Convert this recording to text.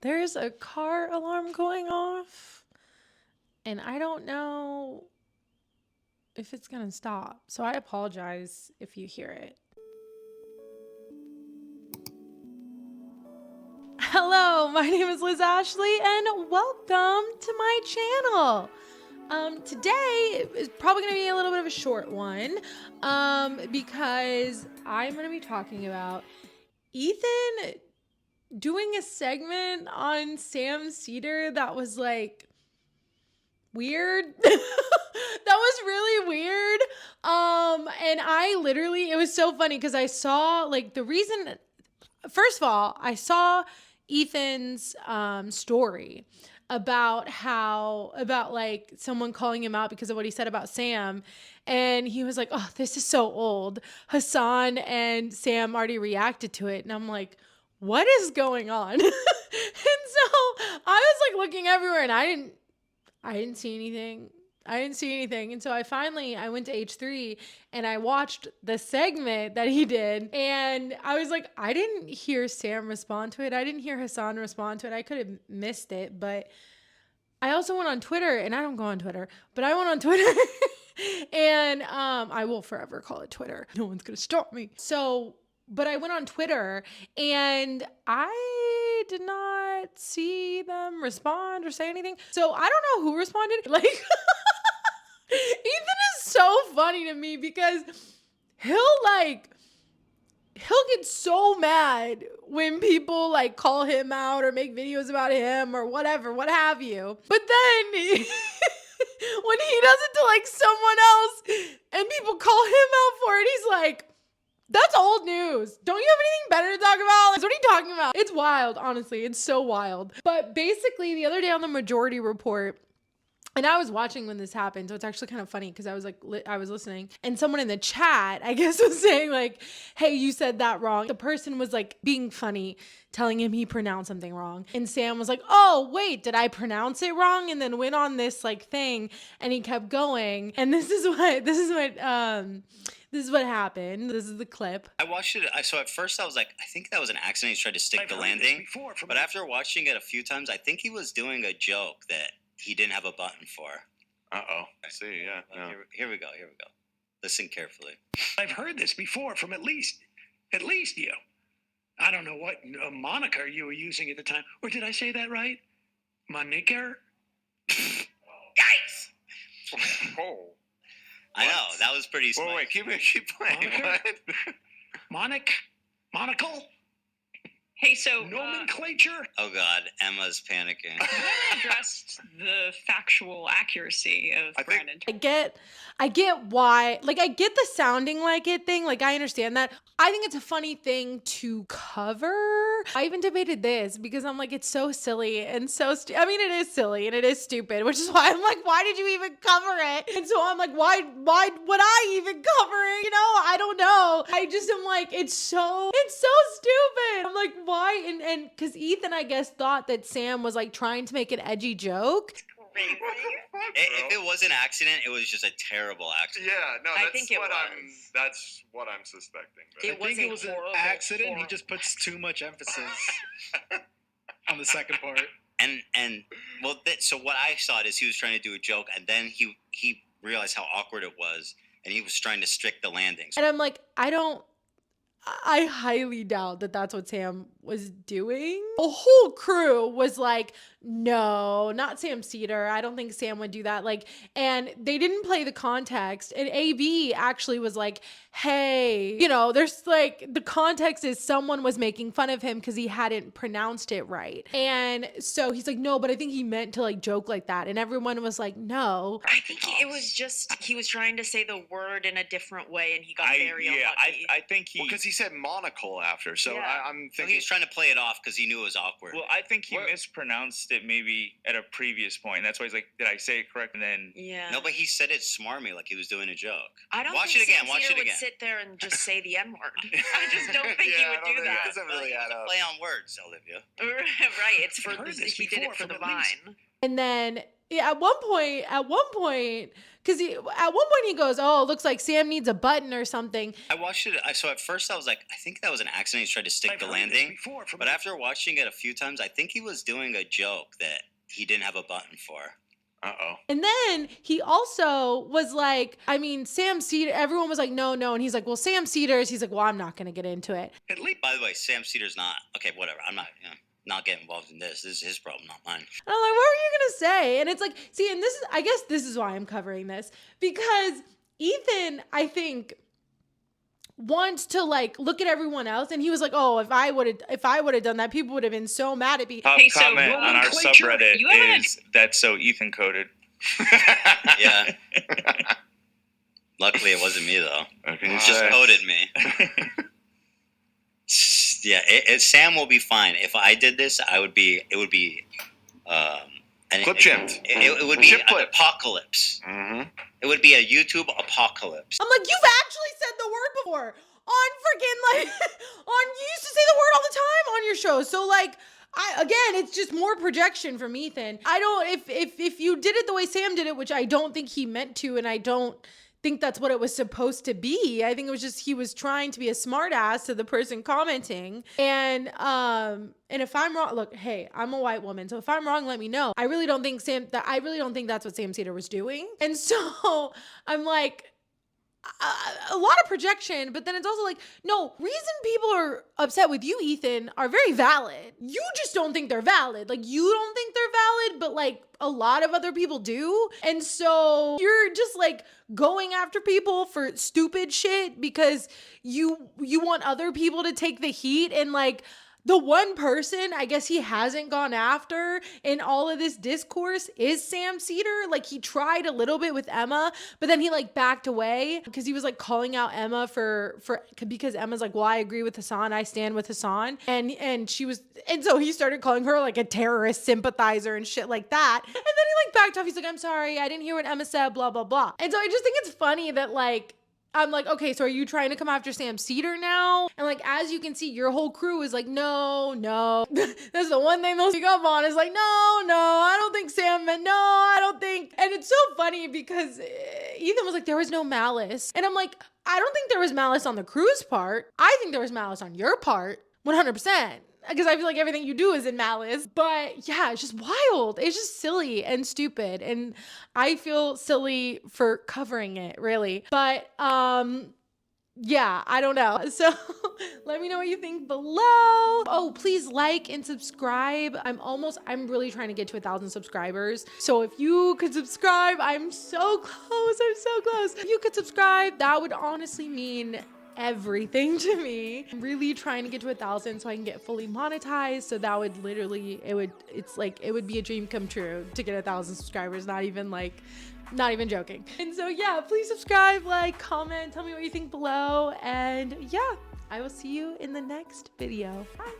There's a car alarm going off, and I don't know if it's going to stop. So I apologize if you hear it. Hello, my name is Liz Ashley, and welcome to my channel. Today is probably going to be a little bit of a short one, because I'm going to be talking about Ethan doing a segment on Seder that was like weird. That was really weird. And I literally, it was so funny because I saw like the reason, first of all, I saw Ethan's story about like someone calling him out because of what he said about Sam. And he was like, oh, this is so old. Hassan and Sam already reacted to it. And I'm like, what is going on? And so I was like looking everywhere and I didn't see anything. And so I went to H3 and I watched the segment that he did. And I was like, I didn't hear Sam respond to it. I didn't hear Hassan respond to it. I could have missed it. But I also went on Twitter, and I don't go on Twitter, but I went on Twitter and I will forever call it Twitter. No one's going to stop me. But I went on Twitter and I did not see them respond or say anything. So I don't know who responded. Like, Ethan is so funny to me because he'll get so mad when people like call him out or make videos about him or whatever, what have you. But then when he does it to like someone else and people call him out for it, he's like, that's old news. Don't you have anything better to talk about? Like, what are you talking about? It's wild, honestly. It's so wild. But basically, the other day on the Majority Report, and I was watching when this happened, so it's actually kind of funny because I was like, I was listening, and someone in the chat, I guess, was saying like, hey, you said that wrong. The person was like being funny, telling him he pronounced something wrong. And Sam was like, oh, wait, did I pronounce it wrong? And then went on this like thing, and he kept going. And this is what happened. This is the clip. I watched it. So at first I was like, I think that was an accident. He tried to stick the landing. But after watching it a few times, I think he was doing a joke that he didn't have a button for. Uh-oh. I see, yeah. No. Here we go. Listen carefully. I've heard this before from at least you. I don't know what moniker you were using at the time. Or did I say that right? Moniker? Yikes! Oh. I know, that was pretty smart. Wait, keep playing. What? Monocle? Hey, so nomenclature? Oh God, Emma's panicking. You haven't addressed the factual accuracy of Brandon. I get why, like, I get the sounding like it thing. Like, I understand that. I think it's a funny thing to cover. I even debated this because I'm like, it's so silly and so I mean, it is silly and it is stupid, which is why I'm like, why did you even cover it? And so I'm like, why would I even cover it? You know, I don't know. I just am like, it's so stupid. I'm like, why? And because Ethan, I guess, thought that Sam was like trying to make an edgy joke. If it was an accident, it was just a terrible accident. Yeah, no, that's what I'm suspecting. But I think it was an accident. He just puts too much emphasis on the second part. And well, so what I saw is he was trying to do a joke, and then he realized how awkward it was, and he was trying to stick the landings. And I'm like, I highly doubt that that's what Sam was doing. The whole crew was like, no, not Sam Seder. I don't think Sam would do that. Like, and they didn't play the context. And AB actually was like, hey, you know, there's like, the context is someone was making fun of him because he hadn't pronounced it right. And so he's like, no, but I think he meant to like joke like that. And everyone was like, no. I think it was just, he was trying to say the word in a different way and he got very unlucky. I think because he said monocle after. So yeah. I'm thinking. He was trying to play it off because he knew it was awkward. Well, I think he mispronounced it maybe at a previous point. That's why he's like, did I say it correct? And then no, but he said it smarmy, like he was doing a joke. I don't watch think it again. Sam Seder would sit there and just say the N-word. I just don't think he would do that. It doesn't really add up. Play on words, Olivia. Right. It's for he did it for the Vine. And then at one point, because at one point he goes, "Oh, it looks like Sam needs a button or something." I watched it. So at first I was like, I think that was an accident. He tried to stick the landing. But after watching it a few times, I think he was doing a joke that he didn't have a button for. Uh-oh. And then he also was like, I mean, Sam Cedar, everyone was like, no. And he's like, well, Sam Cedars, he's like, well, I'm not going to get into it. At least. By the way, Sam Cedar's not, okay, whatever. I'm not getting involved in this. This is his problem, not mine. And I'm like, what were you going to say? And it's like, see, and I guess this is why I'm covering this, because Ethan, I think, wants to like look at everyone else, and he was like, oh, if I would have done that, people would have been so mad at me. Top Okay, so comment on our subreddit you haven't- is that's so Ethan coded. Yeah. Luckily, it wasn't me though. Okay, He just coded me. Yeah, Sam will be fine. If I did this, it would be Clip chipped. It would be Chip an clip. apocalypse. Mm-hmm. It would be a YouTube apocalypse. I'm like, you've actually said the word before on freaking like you used to say the word all the time on your show. So like, it's just more projection from Ethan. I don't, if you did it the way Sam did it, which I don't think he meant to, and I don't think that's what it was supposed to be. I think it was just, he was trying to be a smart ass to the person commenting. And if I'm wrong, look, hey, I'm a white woman, so if I'm wrong, let me know. I really don't think that's what Sam Cedar was doing. And so I'm like, a lot of projection, but then it's also like, no, reason people are upset with you, Ethan, are very valid. You just don't think they're valid. Like, you don't think they're valid, but like a lot of other people do. And so you're just like going after people for stupid shit because you want other people to take the heat. And like, the one person I guess he hasn't gone after in all of this discourse is Sam Cedar. Like, he tried a little bit with Emma, but then he like backed away because he was like calling out Emma because Emma's like, well, I agree with Hassan. I stand with Hassan. And so he started calling her like a terrorist sympathizer and shit like that. And then he like backed off. He's like, I'm sorry, I didn't hear what Emma said, blah, blah, blah. And so I just think it's funny that like, I'm like, okay, so are you trying to come after Sam Cedar now? And like, as you can see, your whole crew is like, no. That's the one thing they'll speak up on is like, no, I don't think Sam meant, no, I don't think. And it's so funny because Ethan was like, there was no malice. And I'm like, I don't think there was malice on the crew's part. I think there was malice on your part, 100%. Because I feel like everything you do is in malice. But yeah, it's just wild. It's just silly and stupid. And I feel silly for covering it, really. But yeah, I don't know. So let me know what you think below. Oh, please like and subscribe. I'm really trying to get to 1,000 subscribers. So if you could subscribe, I'm so close. If you could subscribe, that would honestly mean everything to me. I'm really trying to get to 1,000 so I can get fully monetized. So that would literally, it would be a dream come true to get 1,000 subscribers. Not even joking. And so yeah, please subscribe, like, comment, tell me what you think below. And yeah, I will see you in the next video. Bye.